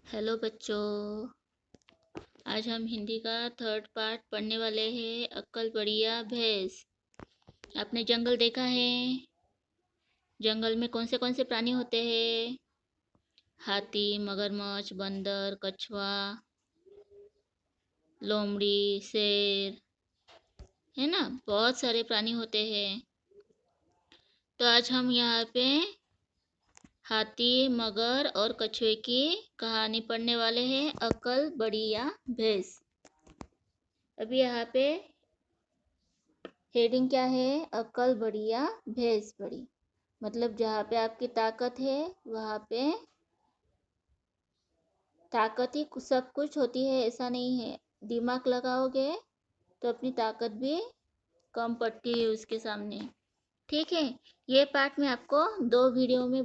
Hello बच्चों। आज हम हिंदी का थर्ड पार्ट पढ़ने वाले हैं। अक्कल बढ़िया भैंस। आपने जंगल देखा है? जंगल में कौन से प्राणी होते हैं? हाथी, मगरमच्छ, बंदर, कछुआ, लोमड़ी, शेर, है ना। बहुत सारे प्राणी होते हैं। तो आज हम यहाँ पे हाथी, मगर और कछुए की कहानी पढ़ने वाले हैं। अक्कल बढ़िया भैंस। अभी यहाँ पे हेडिंग क्या है? अक्ल बढ़िया भैंस बड़ी। मतलब जहाँ पे आपकी ताकत है वहाँ पे ताकत ही सब कुछ होती है, ऐसा नहीं है। दिमाग लगाओगे तो अपनी ताकत भी कम पड़ती है उसके सामने। ठीक है। ये पार्ट मैं आपको 2 वीडियो में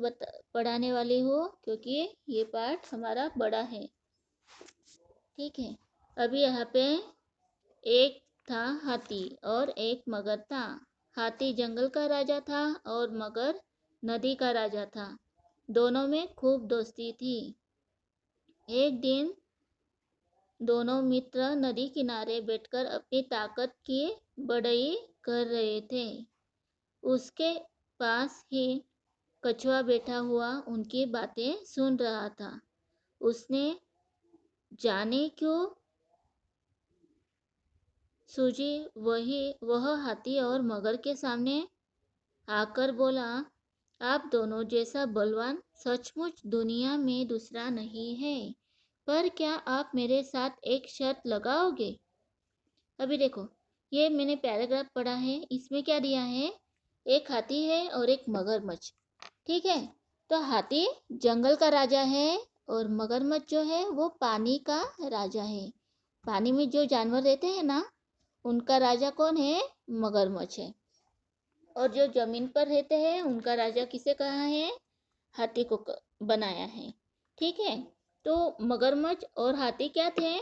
पढ़ाने वाली हूँ, क्योंकि ये पार्ट हमारा बड़ा है। ठीक है। अभी यहाँ पे एक था हाथी और एक मगर था। हाथी जंगल का राजा था और मगर नदी का राजा था। दोनों में खूब दोस्ती थी। एक दिन दोनों मित्र नदी किनारे बैठकर अपनी ताकत की बढ़ाई कर रहे थे। उसके पास ही कछुआ बैठा हुआ उनकी बातें सुन रहा था। उसने जाने क्यों सूझी वह हाथी और मगर के सामने आकर बोला, आप दोनों जैसा बलवान सचमुच दुनिया में दूसरा नहीं है। पर क्या आप मेरे साथ एक शर्त लगाओगे? अभी देखो, ये मैंने पैराग्राफ पढ़ा है। इसमें क्या दिया है? एक हाथी है और एक मगरमच्छ। ठीक है। तो हाथी जंगल का राजा है और मगरमच्छ जो है वो पानी का राजा है। पानी में जो जानवर रहते हैं ना, उनका राजा कौन है? मगरमच्छ है। और जो जमीन पर रहते हैं उनका राजा किसे कहा है? हाथी को बनाया है। ठीक है। तो मगरमच्छ और हाथी क्या थे?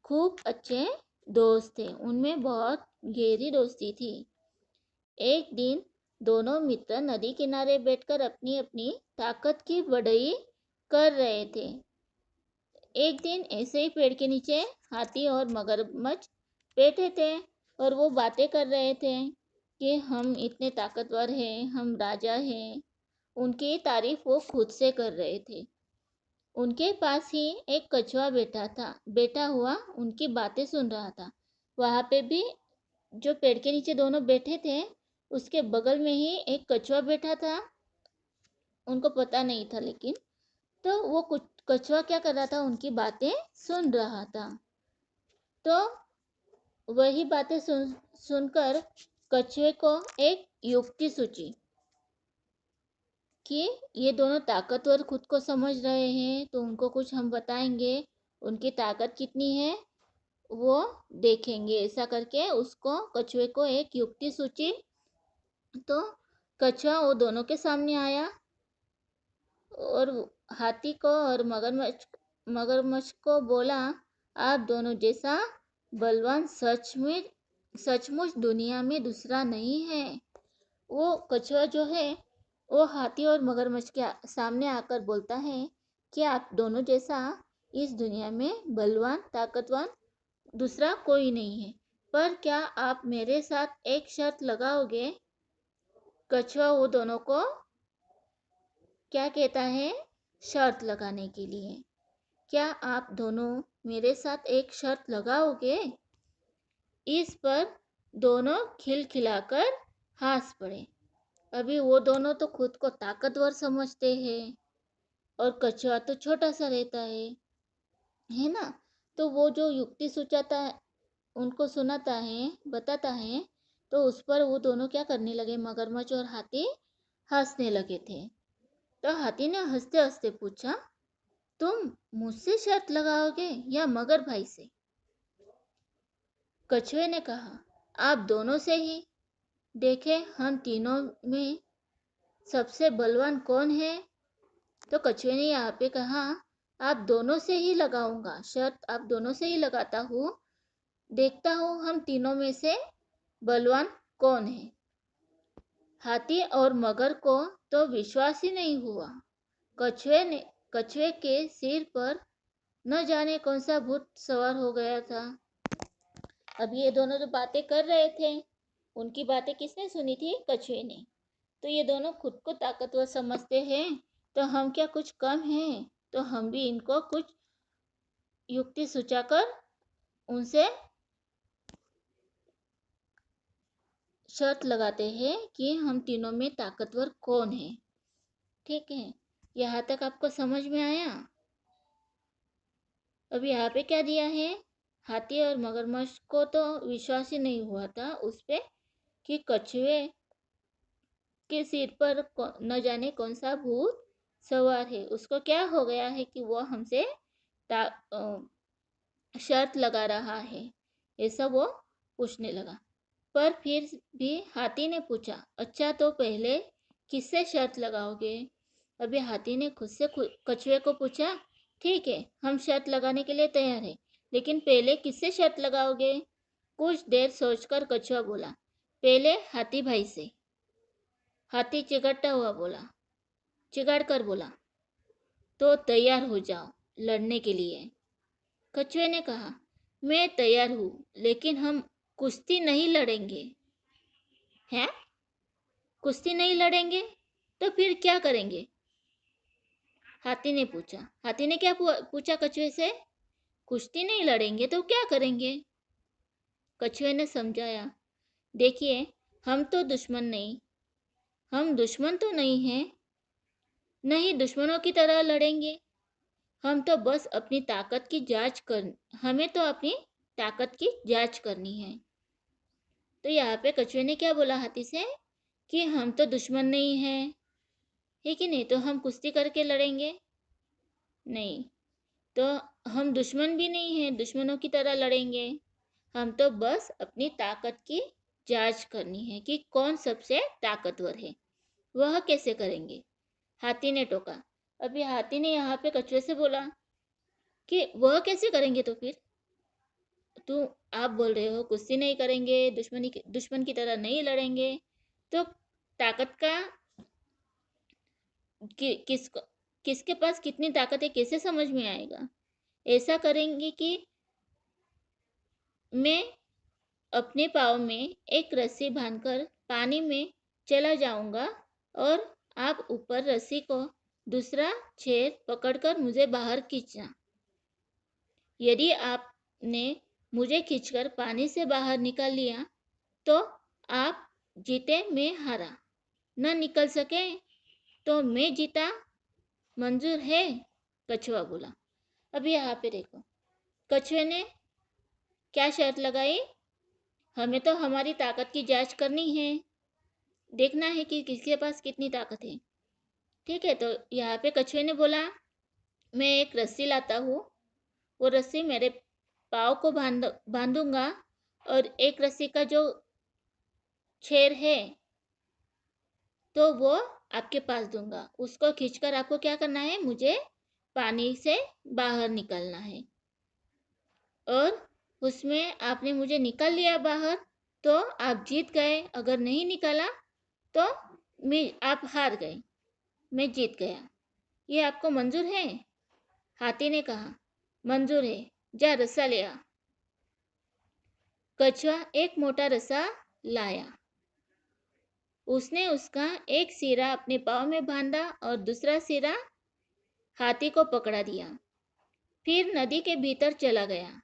खूब अच्छे दोस्त थे। उनमें बहुत गहरी दोस्ती थी। एक दिन दोनों मित्र नदी किनारे बैठकर अपनी अपनी ताकत की बढ़ाई कर रहे थे। एक दिन ऐसे ही पेड़ के नीचे हाथी और मगरमच्छ बैठे थे और वो बातें कर रहे थे कि हम इतने ताकतवर हैं, हम राजा हैं। उनकी तारीफ वो खुद से कर रहे थे। उनके पास ही एक कछुआ बैठा हुआ उनकी बातें सुन रहा था। वहां पे भी जो पेड़ के नीचे दोनों बैठे थे, उसके बगल में ही एक कछुआ बैठा था। उनको पता नहीं था, लेकिन तो वो कुछ कछुआ क्या कर रहा था? उनकी बातें सुन रहा था। तो वही बातें सुनकर कछुए को एक युक्ति सूझी कि ये दोनों ताकतवर खुद को समझ रहे हैं, तो उनको कुछ हम बताएंगे, उनकी ताकत कितनी है वो देखेंगे। ऐसा करके उसको कछुए को एक युक्ति सूझी। तो कछुआ वो दोनों के सामने आया और हाथी को और मगरमच्छ को बोला, आप दोनों जैसा बलवान सचमुच दुनिया में दूसरा नहीं है। वो कछुआ जो है वो हाथी और मगरमच्छ के सामने आकर बोलता है कि आप दोनों जैसा इस दुनिया में बलवान ताकतवान दूसरा कोई नहीं है। पर क्या आप मेरे साथ एक शर्त लगाओगे? कछुआ वो दोनों को क्या कहता है? शर्त लगाने के लिए। क्या आप दोनों मेरे साथ एक शर्त लगाओगे? इस पर दोनों खिलखिलाकर हंस पड़े। अभी वो दोनों तो खुद को ताकतवर समझते हैं और कछुआ तो छोटा सा रहता है ना। तो वो जो युक्ति सुचाता है, उनको सुनाता है, बताता है, तो उस पर वो दोनों क्या करने लगे? मगरमच्छ और हाथी हंसने लगे थे। तो हाथी ने हंसते हंसते पूछा, तुम मुझसे शर्त लगाओगे या मगर भाई से? कछुए ने कहा, आप दोनों से ही। देखे हम तीनों में सबसे बलवान कौन है? तो कछुए ने यहाँ पे कहा, आप दोनों से ही लगाऊंगा शर्त, आप दोनों से ही लगाता हूँ। देखता हूँ हम तीनों में से बलवान कौन है। हाथी और मगर को तो विश्वास ही नहीं हुआ। कछुए के सिर पर न जाने कौन सा भूत सवार हो गया था। अब ये दोनों जो बातें कर रहे थे, उनकी बातें किसने सुनी थी? कछुए ने। तो ये दोनों खुद को ताकतवर समझते हैं, तो हम क्या कुछ कम हैं? तो हम भी इनको कुछ युक्ति सुझाकर उनसे शर्त लगाते हैं कि हम तीनों में ताकतवर कौन है। ठीक है, यहाँ तक आपको समझ में आया? अब यहाँ पे क्या दिया है? हाथी और मगरमच्छ को तो विश्वास ही नहीं हुआ था उस पे कि कछुए के सिर पर न जाने कौन सा भूत सवार है। उसको क्या हो गया है कि वो हमसे शर्त लगा रहा है, ऐसा वो पूछने लगा। पर फिर भी हाथी ने पूछा, अच्छा तो पहले किससे शर्त लगाओगे? अभी हाथी ने खुद से कछुए को पूछा, ठीक है हम शर्त लगाने के लिए तैयार हैं, लेकिन पहले किससे शर्त लगाओगे? कुछ देर सोचकर कछुआ बोला, पहले हाथी भाई से। हाथी चिढ़ता हुआ बोला, चिढ़ कर बोला, तो तैयार हो जाओ लड़ने के लिए। कछुए ने कहा, मैं तैयार हूँ, लेकिन हम कुश्ती नहीं लड़ेंगे। हैं? कुश्ती नहीं लड़ेंगे तो फिर क्या करेंगे? हाथी ने पूछा। हाथी ने क्या पूछा कछुए से? कुश्ती नहीं लड़ेंगे तो क्या करेंगे? कछुए ने समझाया, देखिए हम तो दुश्मन नहीं, हम दुश्मन तो नहीं हैं, नहीं दुश्मनों की तरह लड़ेंगे। हम तो बस अपनी ताकत की जांच कर हमें तो अपनी ताकत की जांच करनी है। तो यहाँ पे कछुए ने क्या बोला हाथी से कि हम तो दुश्मन नहीं हैं, है कि नहीं, तो हम कुश्ती करके लड़ेंगे नहीं। तो हम दुश्मन भी नहीं हैं, दुश्मनों की तरह लड़ेंगे। हम तो बस अपनी ताकत की जांच करनी है कि कौन सबसे ताकतवर है। वह कैसे करेंगे? हाथी ने टोका। अभी हाथी ने यहाँ पे कछुए से बोला कि वह कैसे करेंगे? तो फिर तू आप बोल रहे हो कुश्ती नहीं करेंगे, दुश्मन की तरह नहीं लड़ेंगे, तो ताकत का किसको किसके पास कितनी ताकत है कैसे समझ में आएगा? ऐसा करेंगे कि मैं अपने पाँव में एक रस्सी बांधकर पानी में चला जाऊंगा और आप ऊपर रस्सी को दूसरा छेद पकड़कर मुझे बाहर खींचना। यदि आपने मुझे खींचकर पानी से बाहर निकाल लिया तो आप जीते, मैं हारा। न निकल सके तो मैं जीता, मंजूर है? कछुआ बोला। अभी यहाँ पे देखो, कछुए ने क्या शर्त लगाई? हमें तो हमारी ताकत की जांच करनी है, देखना है कि किसके पास कितनी ताकत है। ठीक है, तो यहाँ पे कछुए ने बोला, मैं एक रस्सी लाता हूँ, वो रस्सी मेरे पाँव को बांधूंगा और एक रस्सी का जो छेद है तो वो आपके पास दूंगा। उसको खींचकर आपको क्या करना है? मुझे पानी से बाहर निकलना है। और उसमें आपने मुझे निकाल लिया बाहर तो आप जीत गए, अगर नहीं निकाला तो आप हार गए, मैं जीत गया। ये आपको मंजूर है? हाथी ने कहा, मंजूर है, जा रस्सा ले आ। कछुआ एक मोटा रस्सा लाया। उसने उसका एक सिरा अपने पाँव में बांधा और दूसरा सिरा हाथी को पकड़ा दिया। फिर नदी के भीतर चला गया।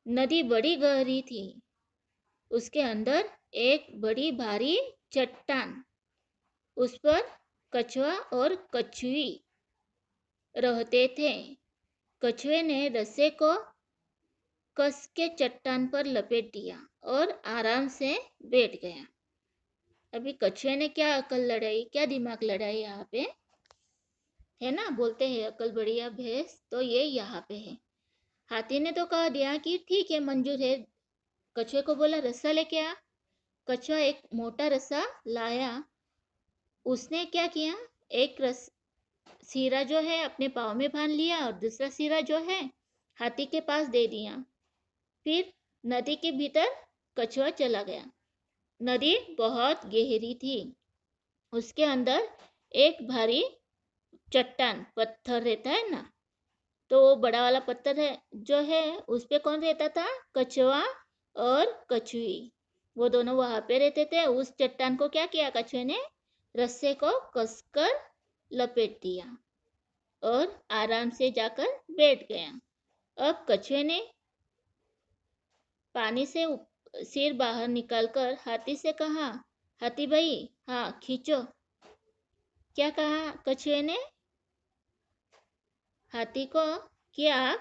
नदी बड़ी गहरी थी, उसके अंदर एक बड़ी भारी चट्टान, उस पर कछुआ और कछुई रहते थे। कछुए ने रस्से को कस के चट्टान पर लपेट दिया और आराम से बैठ गया। अभी कछुए ने क्या अकल लड़ाई, क्या दिमाग लड़ाई यहाँ पे, है ना? बोलते हैं अकल बढ़िया भैंस, तो ये यहाँ पे है। हाथी ने तो कह दिया कि ठीक है मंजूर है। कछुए को बोला रस्सा लेके आ। कछुआ एक मोटा रस्सा लाया। उसने क्या किया, एक सिरा जो है अपने पाँव में बांध लिया और दूसरा सिरा जो है हाथी के पास दे दिया। फिर नदी के भीतर कछुआ चला गया। नदी बहुत गहरी थी, उसके अंदर एक भारी चट्टान, पत्थर रहता है ना, तो वो बड़ा वाला पत्थर है जो है उस पे कौन रहता था? कछुआ और कछुई। वो दोनों वहां पे रहते थे। उस चट्टान को क्या किया कछुए ने? रस्से को कसकर लपेट दिया और आराम से जाकर बैठ गया। अब कछुए ने पानी से सिर बाहर निकालकर हाथी से कहा, हाथी भाई, हाँ खींचो। क्या कहा कछुए ने हाथी को? कि आप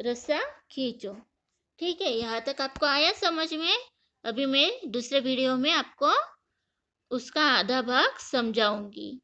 रस्सा खींचो। ठीक है, यहाँ तक आपको आया समझ में? अभी मैं दूसरे वीडियो में आपको उसका आधा भाग समझाऊंगी।